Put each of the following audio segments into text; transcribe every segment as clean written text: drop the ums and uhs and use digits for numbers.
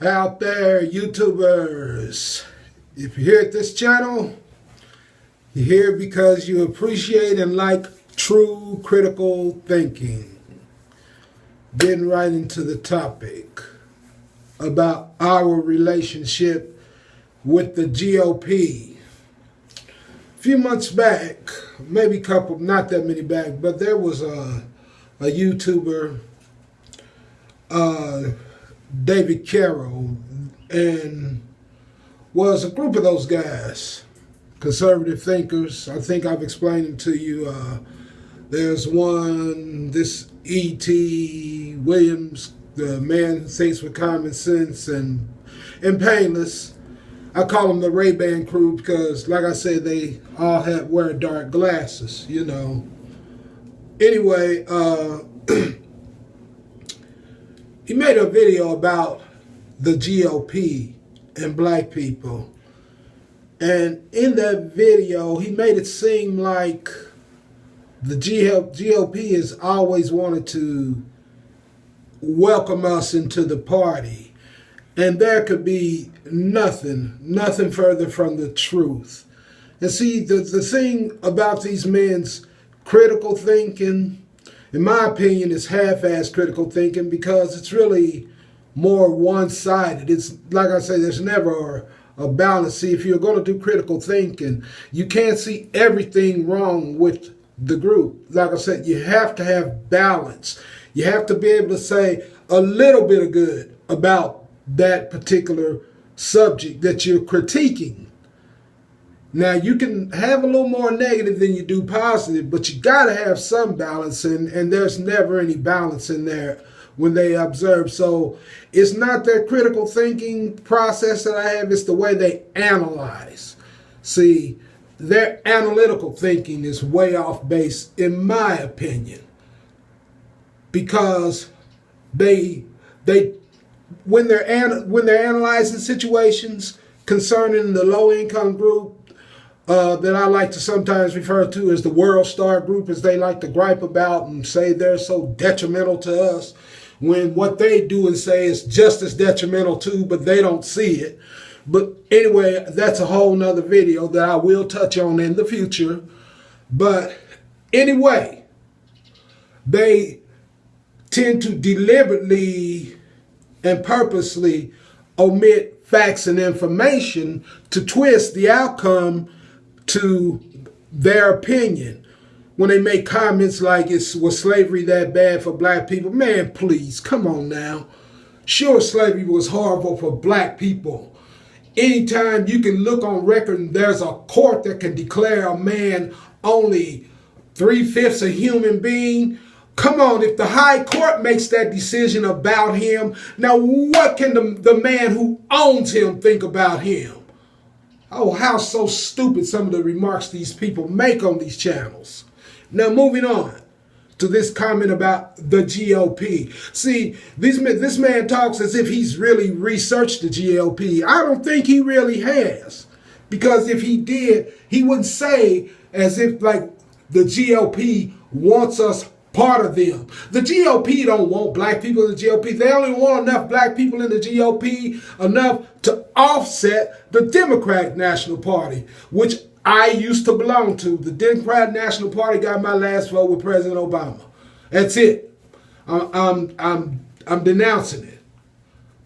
out there, YouTubers. If you're here at this channel, you're here because you appreciate and like true critical thinking. Getting right into the topic about our relationship with the GOP. A few months back, maybe a couple, not that many back, but there was a YouTuber, David Carroll, and was a group of those guys, conservative thinkers. I think I've explained them to you. There's one, this E.T. Williams, the man who thinks with common sense and painless. I call them the Ray-Ban crew because, like I said, they all wear dark glasses, you know. Anyway, he made a video about the GOP and black people. And in that video, he made it seem like the GOP has always wanted to welcome us into the party. And there could be nothing further from the truth. And see, the thing about these men's critical thinking, in my opinion, is half-assed critical thinking because it's really more one-sided. It's like I say, there's never a balance. See, if you're going to do critical thinking, you can't see everything wrong with the group. Like I said, you have to have balance. You have to be able to say a little bit of good about that particular subject that you're critiquing. Now, you can have a little more negative than you do positive, but you got to have some balance, and there's never any balance in there when they observe. So it's not their critical thinking process that I have, it's the way they analyze. See, their analytical thinking is way off base, in my opinion, because when they're analyzing situations concerning the low-income group, that I like to sometimes refer to as the World Star Group, as they like to gripe about and say they're so detrimental to us, when what they do and say is just as detrimental too, but they don't see it. But anyway, that's a whole nother video that I will touch on in the future. But anyway, they tend to deliberately and purposely omit facts and information to twist the outcome to their opinion. When they make comments like, was slavery that bad for black people? Man, please, come on now. Sure, slavery was horrible for black people. Anytime you can look on record and there's a court that can declare a man only 3/5 a human being, come on, if the high court makes that decision about him, now what can the man who owns him think about him? Oh, how so stupid some of the remarks these people make on these channels. Now, moving on to this comment about the GOP. See, this man talks as if he's really researched the GOP. I don't think he really has. Because if he did, he wouldn't say as if like the GOP wants us part of them. The GOP don't want black people in the GOP. They only want enough black people in the GOP enough to offset the Democratic National Party, which I used to belong to. The Democratic National Party got my last vote with President Obama. That's it. I'm denouncing it.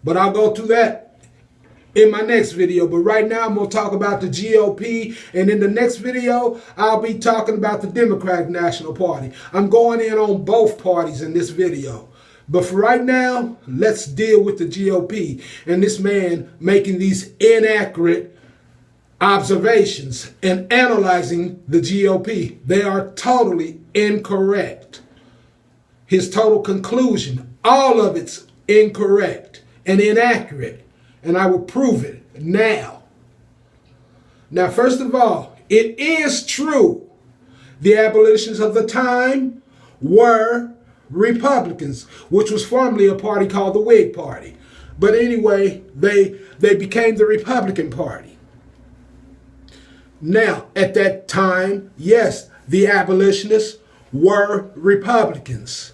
But I'll go through that in my next video. But right now I'm going to talk about the GOP, and in the next video I'll be talking about the Democratic National Party. I'm going in on both parties in this video. But for right now, let's deal with the GOP and this man making these inaccurate observations and analyzing the GOP. They are totally incorrect. His total conclusion, all of it's incorrect and inaccurate. And I will prove it now. Now, first of all, it is true the abolitionists of the time were Republicans, which was formerly a party called the Whig Party. But anyway, they became the Republican Party. Now, at that time, yes, the abolitionists were Republicans.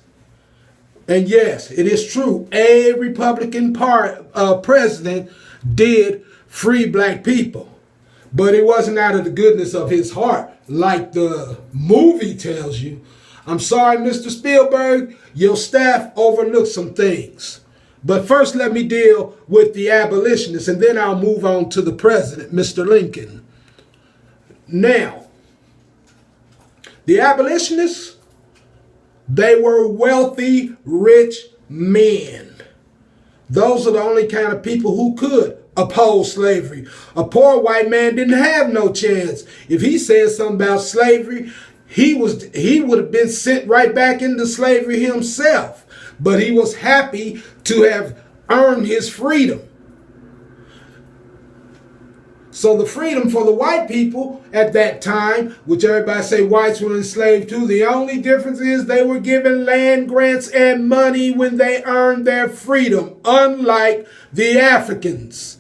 And yes, it is true. A Republican president did free black people. But it wasn't out of the goodness of his heart, like the movie tells you. I'm sorry, Mr. Spielberg, your staff overlooked some things. But first, let me deal with the abolitionists, and then I'll move on to the president, Mr. Lincoln. Now, the abolitionists, they were wealthy, rich men. Those are the only kind of people who could oppose slavery. A poor white man didn't have no chance. If he said something about slavery, he would have been sent right back into slavery himself. But he was happy to have earned his freedom. So the freedom for the white people at that time, which everybody say whites were enslaved too, the only difference is they were given land grants and money when they earned their freedom, unlike the Africans.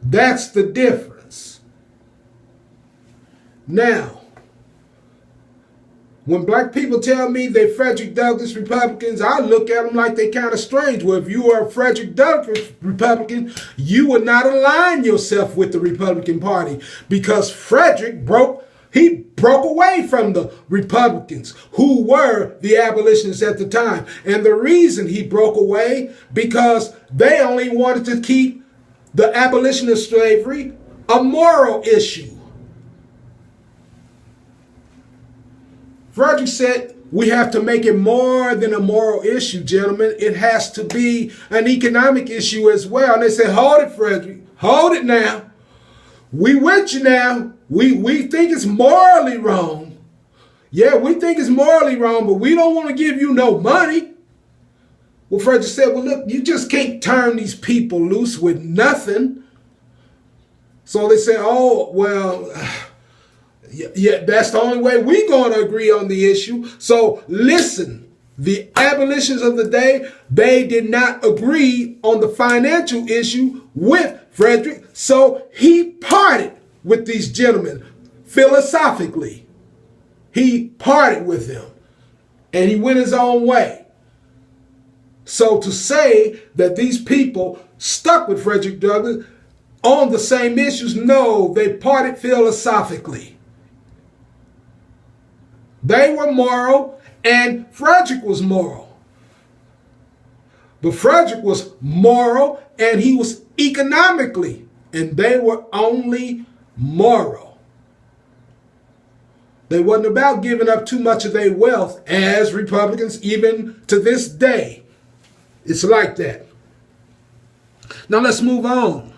That's the difference. Now, when black people tell me they Frederick Douglass Republicans, I look at them like they kind of strange. Well, if you are a Frederick Douglass Republican, you would not align yourself with the Republican Party, because Frederick broke away from the Republicans, who were the abolitionists at the time. And the reason he broke away, because they only wanted to keep the abolition of slavery a moral issue. Frederick said, we have to make it more than a moral issue, gentlemen. It has to be an economic issue as well. And they said, hold it, Frederick. Hold it now. We with you now. We think it's morally wrong. Yeah, we think it's morally wrong, but we don't want to give you no money. Well, Frederick said, well, look, you just can't turn these people loose with nothing. So they said, oh, well, yeah, that's the only way we're going to agree on the issue. So listen, the abolitionists of the day, they did not agree on the financial issue with Frederick. So he parted with these gentlemen philosophically. He parted with them and he went his own way. So to say that these people stuck with Frederick Douglass on the same issues, no, they parted philosophically. They were moral and Frederick was moral. But Frederick was moral and he was economically, and they were only moral. They wasn't about giving up too much of their wealth as Republicans, even to this day. It's like that. Now let's move on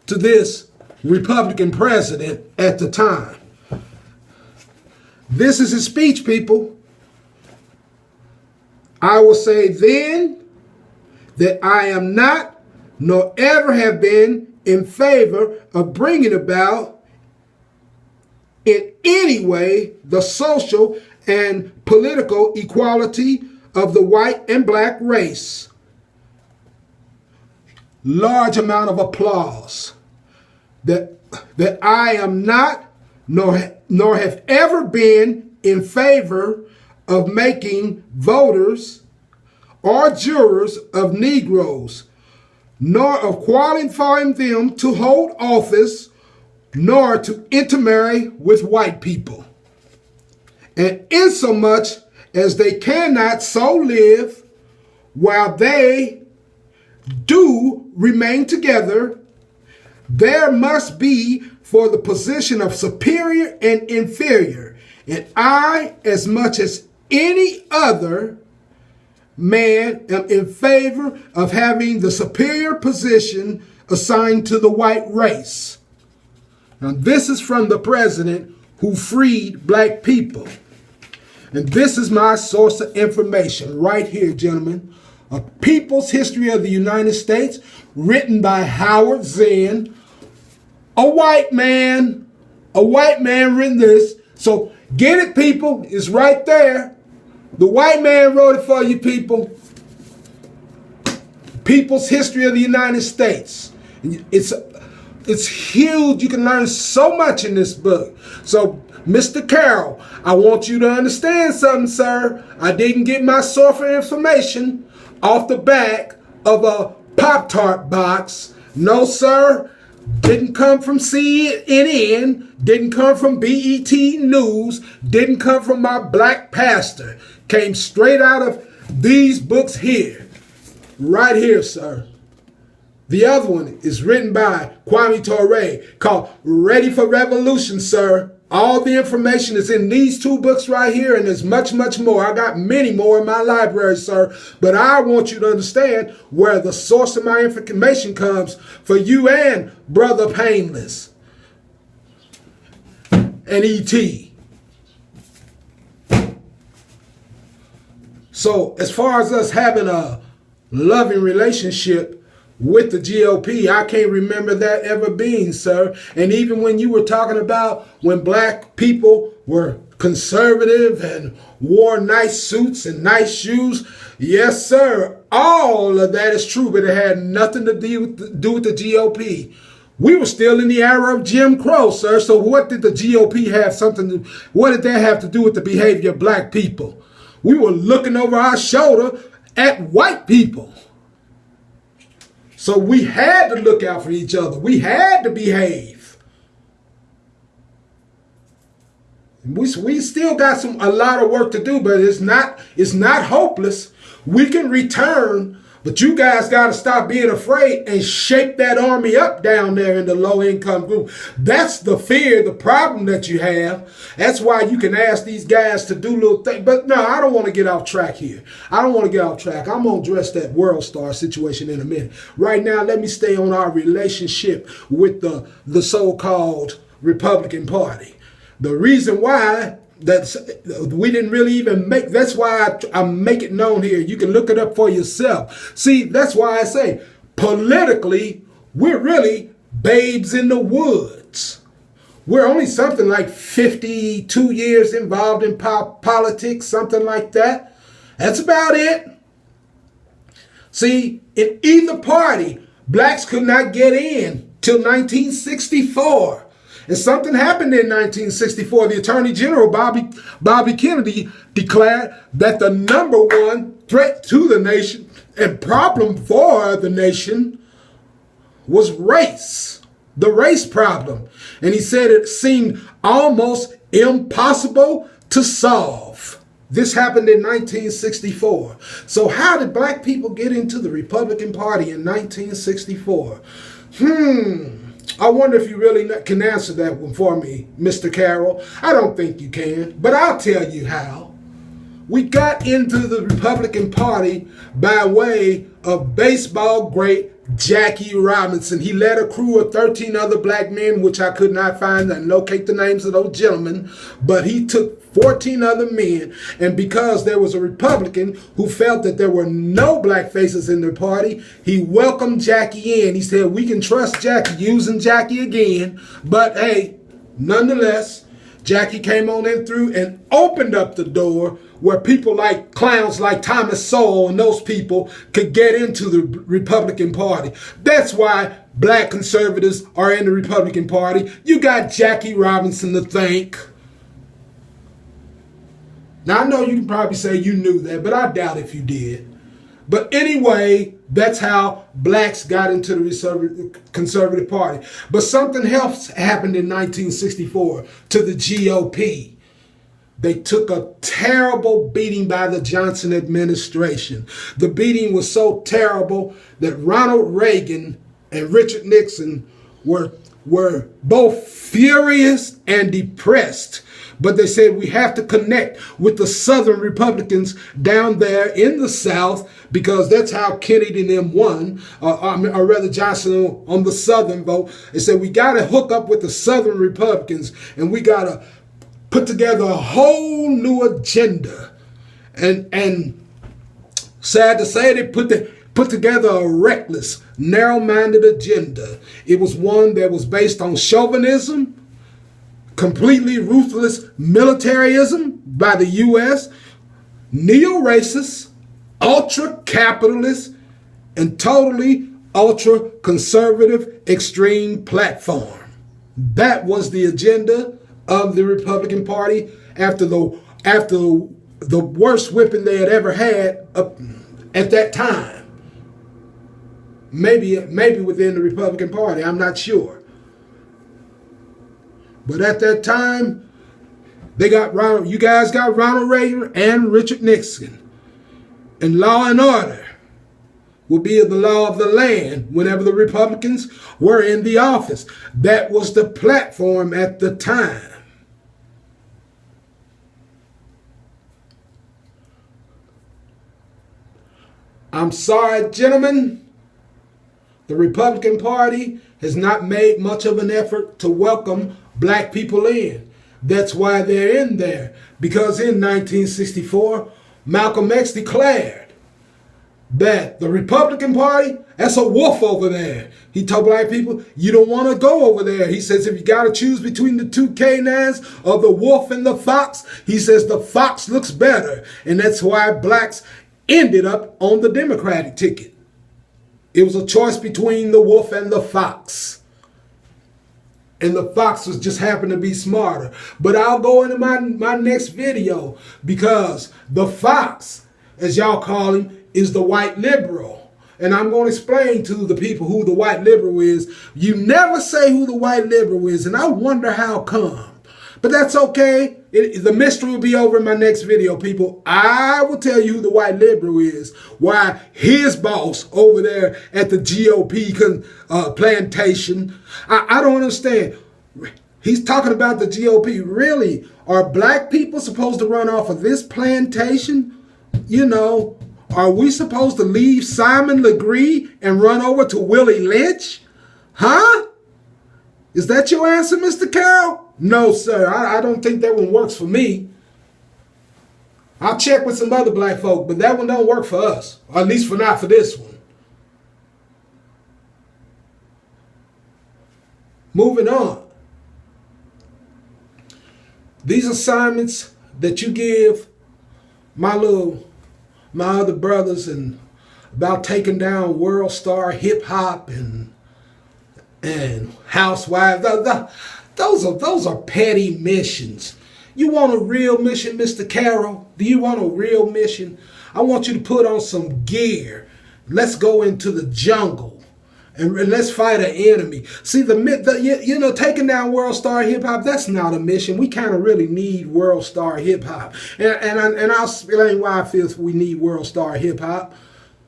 to this Republican president at the time. This is his speech, people. I will say then that I am not, nor ever have been, in favor of bringing about in any way the social and political equality of the white and black race. Large amount of applause. That I am not, nor have ever been in favor of making voters or jurors of Negroes, nor of qualifying them to hold office, nor to intermarry with white people. And insomuch as they cannot so live while they do remain together, there must be for the position of superior and inferior, and I, as much as any other man, am in favor of having the superior position assigned to the white race. Now, this is from the president who freed black people. And this is my source of information right here, gentlemen. A People's History of the United States, written by Howard Zinn. A white man written this. So get it, people. It's right there. The white man wrote it for you, people. People's History of the United States. It's huge. You can learn so much in this book. So Mr. Carroll, I want you to understand something, sir. I didn't get my source of information off the back of a Pop-Tart box. No, sir. Didn't come from CNN. Didn't come from BET News. Didn't come from my black pastor. Came straight out of these books here. Right here, sir. The other one is written by Kwame Ture called Ready for Revolution, sir. All the information is in these two books right here, and there's much, much more. I got many more in my library, sir. But I want you to understand where the source of my information comes for you and Brother Painless and E.T. So as far as us having a loving relationship with the GOP, I can't remember that ever being, sir. And even when you were talking about when black people were conservative and wore nice suits and nice shoes, yes, sir, all of that is true, but it had nothing to do with the GOP. We were still in the era of Jim Crow, sir. So what did the GOP have what did that have to do with the behavior of black people? We were looking over our shoulder at white people. So we had to look out for each other. We had to behave. We still got a lot of work to do, but it's not hopeless. We can return, but you guys got to stop being afraid and shape that army up down there in the low-income group. That's the fear, the problem that you have. That's why you can ask these guys to do little things. But no, I don't want to get off track here. I'm going to address that World Star situation in a minute. Right now, let me stay on our relationship with the so-called Republican Party. The reason why we didn't really even that's why I make it known here. You can look it up for yourself. See, that's why I say politically, we're really babes in the woods. We're only something like 52 years involved in politics, something like that. That's about it. See, in either party, blacks could not get in till 1964. And something happened in 1964. The Attorney General, Bobby Kennedy, declared that the number one threat to the nation and problem for the nation was race, the race problem. And he said it seemed almost impossible to solve. This happened in 1964. So how did black people get into the Republican Party in 1964? I wonder if you really can answer that one for me, Mr. Carroll. I don't think you can, but I'll tell you how. We got into the Republican Party by way of baseball great Jackie Robinson. He led a crew of 13 other black men, which I could not find and locate the names of those gentlemen, but he took 14 other men, and because there was a Republican who felt that there were no black faces in the party, he welcomed Jackie in. He said, we can trust Jackie, using Jackie again, but hey, nonetheless, Jackie came on in through and opened up the door where people like clowns like Thomas Sowell and those people could get into the Republican Party. That's why black conservatives are in the Republican Party. You got Jackie Robinson to thank. Now, I know you can probably say you knew that, but I doubt if you did. But anyway, that's how blacks got into the conservative party. But something else happened in 1964 to the GOP. They took a terrible beating by the Johnson administration. The beating was so terrible that Ronald Reagan and Richard Nixon were both furious and depressed. But they said we have to connect with the Southern Republicans down there in the South, because that's how Kennedy and them won, or rather Johnson on the Southern vote. They said we got to hook up with the Southern Republicans, and we got to put together a whole new agenda. And sad to say, they put together a reckless, narrow-minded agenda. It was one that was based on chauvinism, completely ruthless militarism by the U.S., neo-racist, ultra-capitalist, and totally ultra-conservative extreme platform. That was the agenda of the Republican Party after the worst whipping they had ever had at that time. Maybe within the Republican Party, I'm not sure. But at that time, you guys got Ronald Reagan and Richard Nixon. And law and order will be the law of the land whenever the Republicans were in the office. That was the platform at the time. I'm sorry, gentlemen. The Republican Party has not made much of an effort to welcome black people in. That's why they're in there. Because in 1964, Malcolm X declared that the Republican Party, that's a wolf over there. He told black people, you don't want to go over there. He says, if you got to choose between the two canines of the wolf and the fox, he says the fox looks better. And that's why blacks ended up on the Democratic ticket. It was a choice between the wolf and the fox. And the fox was just happened to be smarter. But I'll go into my next video because the fox, as y'all call him, is the white liberal. And I'm going to explain to the people who the white liberal is. You never say who the white liberal is, and I wonder how come. But that's okay. The mystery will be over in my next video, people. I will tell you who the white liberal is. Why his boss over there at the GOP plantation. I don't understand. He's talking about the GOP. Really? Are black people supposed to run off of this plantation? You know, are we supposed to leave Simon Legree and run over to Willie Lynch? Huh? Is that your answer, Mr. Carroll? No, sir. I don't think that one works for me. I'll check with some other black folk, but that one don't work for us. Or at least not for this one. Moving on. These assignments that you give my other brothers and about taking down world star hip hop and housewives, those are petty missions. You want a real mission, Mr. Carroll? Do you want a real mission? I want you to put on some gear. Let's go into the jungle and let's fight an enemy. See, taking down world star hip hop, that's not a mission. We kind of really need world star hip hop. And I'll explain why I feel we need world star hip hop.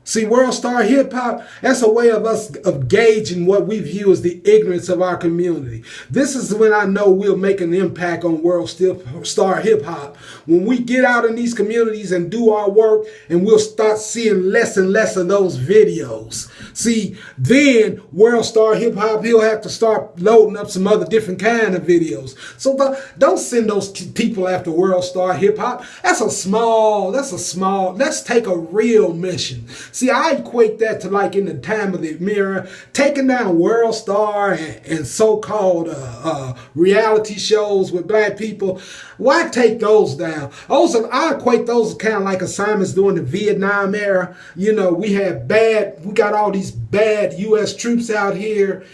See, world star hip hop, that's a way of us of gauging what we view as the ignorance of our community. This is when I know we'll make an impact on world star hip hop. When we get out in these communities and do our work, and we'll start seeing less and less of those videos. See, then world star hip hop, he'll have to start loading up some other different kind of videos. So don't send those people after world star hip hop. Let's take a real mission. See, I equate that to like in the time of the mirror, taking down world star and so-called reality shows with black people. Why take those down? I equate those kind of like assignments during the Vietnam era. You know, we got all these bad U.S. troops out here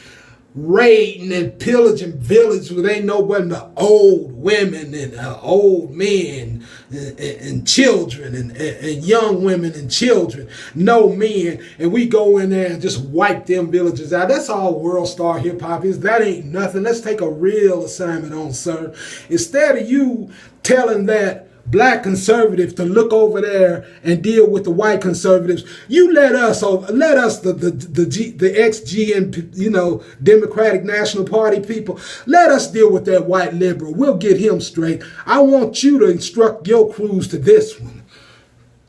raiding and pillaging villages where they ain't nobody but old women and old men and children and young women and children, no men, and we go in there and just wipe them villages out. That's all world star hip hop is. That ain't nothing. Let's take a real assignment on, sir. Instead of you telling that black conservative to look over there and deal with the white conservatives, you let us the ex-GN, Democratic National Party people, let us deal with that white liberal. We'll get him straight. I want you to instruct your crews to this one.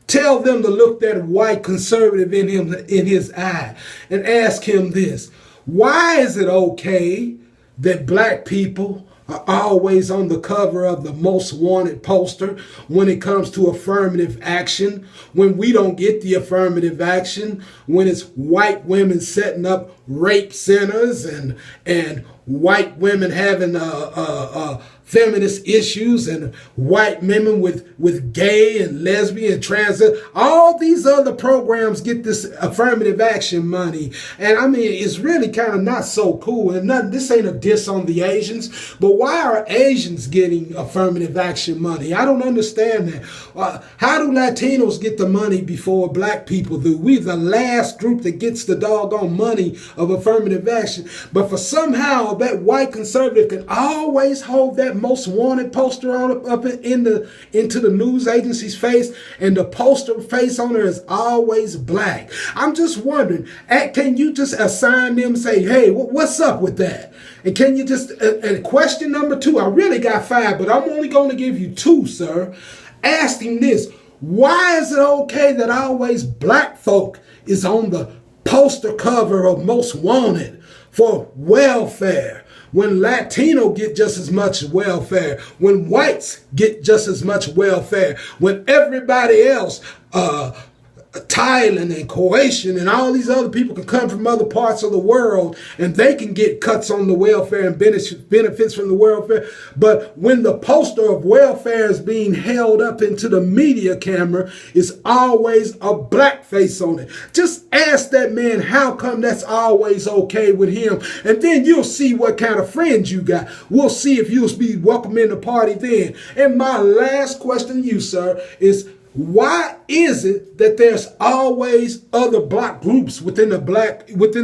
Tell them to look that white conservative in his eye and ask him this: why is it okay that black people are always on the cover of the most wanted poster when it comes to affirmative action, when we don't get the affirmative action, when it's white women setting up rape centers and white women having feminist issues and white women with gay and lesbian and trans. All these other programs get this affirmative action money. And I mean, it's really kind of not so cool. And this ain't a diss on the Asians, but why are Asians getting affirmative action money? I don't understand that. How do Latinos get the money before black people do? We're the last group that gets the doggone money of affirmative action. But for somehow that white conservative can always hold that most wanted poster on up into the news agency's face, and the poster face on there is always black. I'm just wondering, can you just assign them, say, hey, what's up with that? And can you just, and question number 2, I really got 5, but I'm only going to give you 2, sir. Ask him this: why is it okay that always black folk is on the poster cover of Most Wanted for welfare, when Latino get just as much welfare, when whites get just as much welfare, when everybody else, Thailand and Croatian and all these other people can come from other parts of the world and they can get cuts on the welfare and benefits from the welfare. But when the poster of welfare is being held up into the media camera, it's always a black face on it. Just ask that man how come that's always okay with him, and then you'll see what kind of friends you got. We'll see if you'll be welcome in the party then. And my last question to you, sir, is why is it that there's always other black groups within the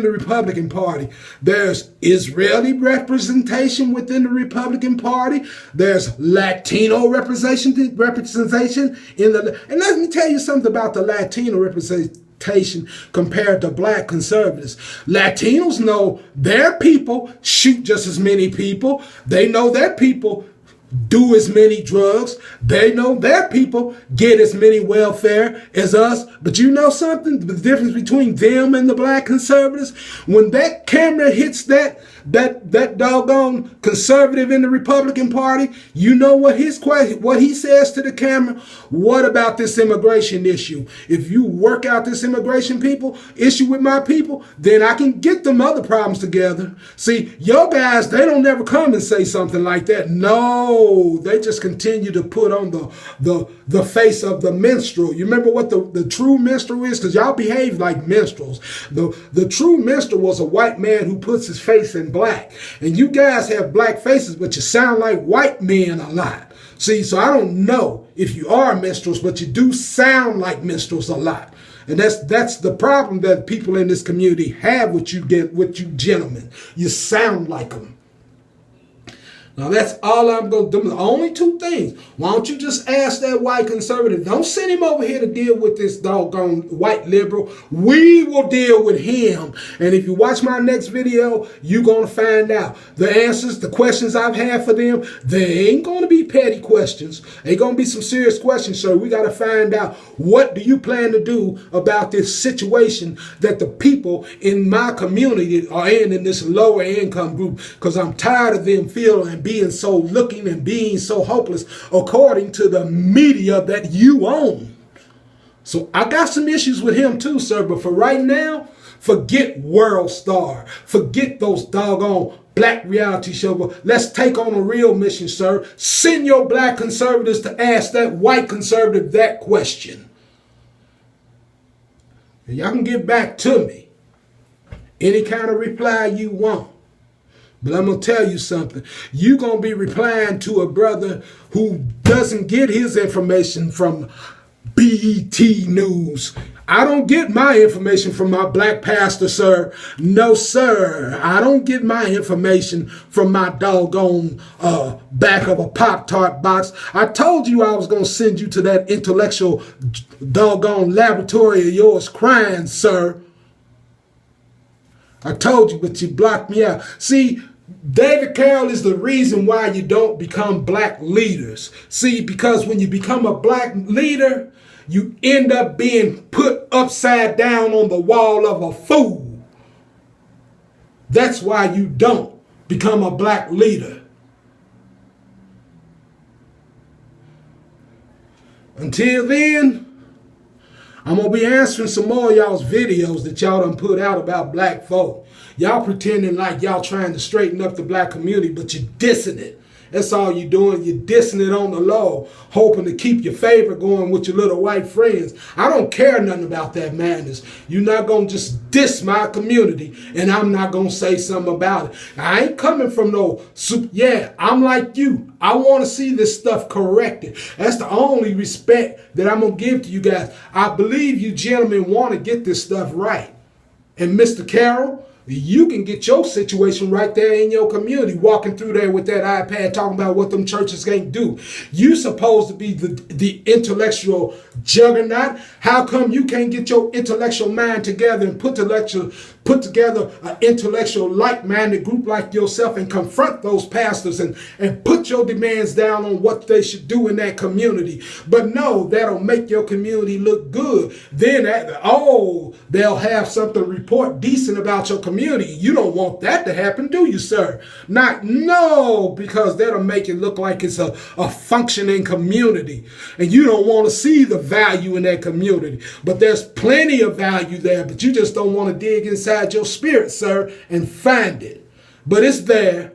Republican Party? There's Israeli representation within the Republican Party. There's Latino representation in the. And let me tell you something about the Latino representation compared to black conservatives. Latinos know their people shoot just as many people. They know their people do as many drugs. They know their people get as many welfare as us. But you know something? The difference between them and the black conservatives? When that camera hits that doggone conservative in the Republican Party, you know what he says to the camera? What about this immigration issue? If you work out this immigration issue with my people, then I can get them other problems together. See, your guys, they don't never come and say something like that. No, they just continue to put on the face of the minstrel. You remember what the true minstrel is? Because y'all behave like minstrels. The true minstrel was a white man who puts his face in black. And you guys have black faces, but you sound like white men a lot. See, so I don't know if you are minstrels, but you do sound like minstrels a lot. And that's the problem that people in this community have with you gentlemen. You sound like them. Now, that's all I'm going to do. The only 2 things. Why don't you just ask that white conservative? Don't send him over here to deal with this doggone white liberal. We will deal with him. And if you watch my next video, you're going to find out the answers, the questions I've had for them. They ain't going to be petty questions. They're going to be some serious questions, sir. We got to find out, what do you plan to do about this situation that the people in my community are in this lower income group? Because I'm tired of them feeling and being so hopeless according to the media that you own. So I got some issues with him too, sir. But for right now, forget World Star. Forget those doggone black reality shows. Let's take on a real mission, sir. Send your black conservatives to ask that white conservative that question. And y'all can get back to me. Any kind of reply you want. But I'm going to tell you something. You're going to be replying to a brother who doesn't get his information from BET News. I don't get my information from my black pastor, sir. No, sir. I don't get my information from my doggone back of a Pop-Tart box. I told you I was going to send you to that intellectual doggone laboratory of yours crying, sir. I told you, but you blocked me out. See, David Carroll is the reason why you don't become black leaders. See, because when you become a black leader, you end up being put upside down on the wall of a fool. That's why you don't become a black leader. Until then, I'm going to be answering some more of y'all's videos that y'all done put out about black folk. Y'all pretending like y'all trying to straighten up the black community, but you're dissing it. That's all you're doing. You're dissing it on the low, hoping to keep your favor going with your little white friends. I don't care nothing about that madness. You're not going to just diss my community, and I'm not going to say something about it. I ain't coming from no soup. Yeah, I'm like you. I want to see this stuff corrected. That's the only respect that I'm going to give to you guys. I believe you gentlemen want to get this stuff right. And Mr. Carroll, you can get your situation right there in your community, walking through there with that iPad talking about what them churches can't do. You supposed to be the intellectual juggernaut. How come you can't get your intellectual mind together and put together an intellectual like-minded group like yourself and confront those pastors and put your demands down on what they should do in that community? But no, that'll make your community look good. Then, they'll have something to report decent about your community. You don't want that to happen, do you, sir? No, because that'll make it look like it's a functioning community. And you don't want to see the value in that community. But there's plenty of value there, but you just don't want to dig inside your spirit, sir, and find it. But it's there.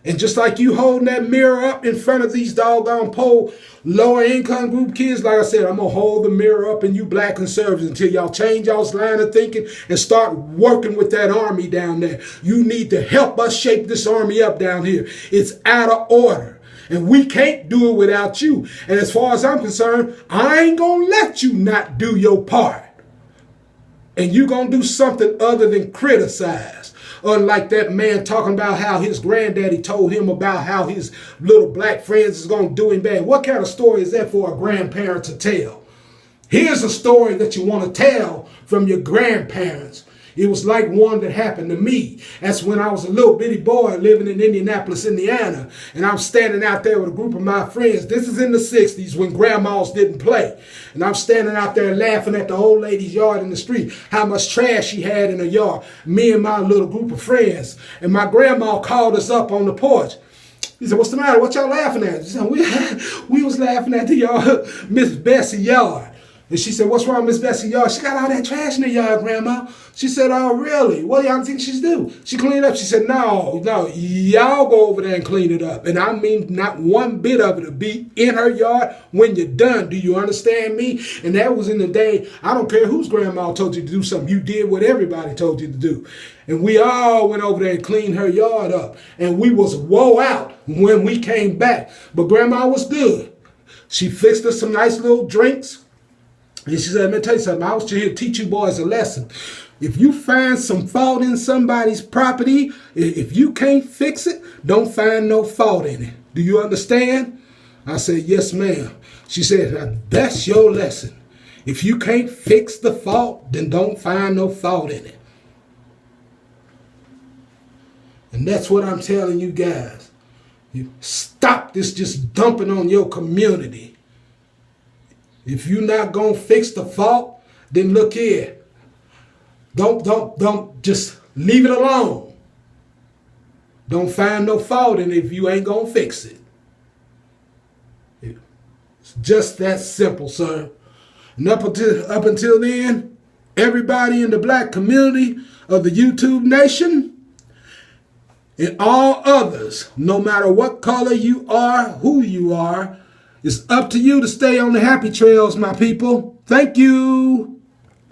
And just like you holding that mirror up in front of these doggone poor lower income group kids, like I said, I'm going to hold the mirror up in you black conservatives until y'all change y'all's line of thinking and start working with that army down there. You need to help us shape this army up down here. It's out of order. And we can't do it without you. And as far as I'm concerned, I ain't going to let you not do your part. And you're going to do something other than criticize. Unlike that man talking about how his granddaddy told him about how his little black friends is going to do him bad. What kind of story is that for a grandparent to tell? Here's a story that you want to tell from your grandparents. It was like one that happened to me. That's when I was a little bitty boy living in Indianapolis, Indiana. And I'm standing out there with a group of my friends. This is in the 60s when grandmas didn't play. And I'm standing out there laughing at the old lady's yard in the street, how much trash she had in her yard. Me and my little group of friends. And my grandma called us up on the porch. He said, "What's the matter? What y'all laughing at?" She said, we was laughing at the yard, Miss Bessie yard. And she said, "What's wrong, Miss Bessie yard?" "She got all that trash in the yard, Grandma." She said, "Oh, really? What do y'all think she's do?" She cleaned it up. She said, no, y'all go over there and clean it up. And I mean, not one bit of it will be in her yard when you're done. Do you understand me? And that was in the day, I don't care whose grandma told you to do something. You did what everybody told you to do. And we all went over there and cleaned her yard up. And we was woe out when we came back. But Grandma was good. She fixed us some nice little drinks. And she said, "Let me tell you something. I was here to teach you boys a lesson. If you find some fault in somebody's property, if you can't fix it, don't find no fault in it. Do you understand?" I said, "Yes, ma'am." She said, "Now, that's your lesson. If you can't fix the fault, then don't find no fault in it." And that's what I'm telling you guys. You stop this just dumping on your community. If you're not going to fix the fault, then look here. Don't just leave it alone. Don't find no fault in it if you ain't going to fix it. It's just that simple, sir. And up until then, everybody in the black community of the YouTube nation and all others, no matter what color you are, who you are, it's up to you to stay on the happy trails, my people. Thank you.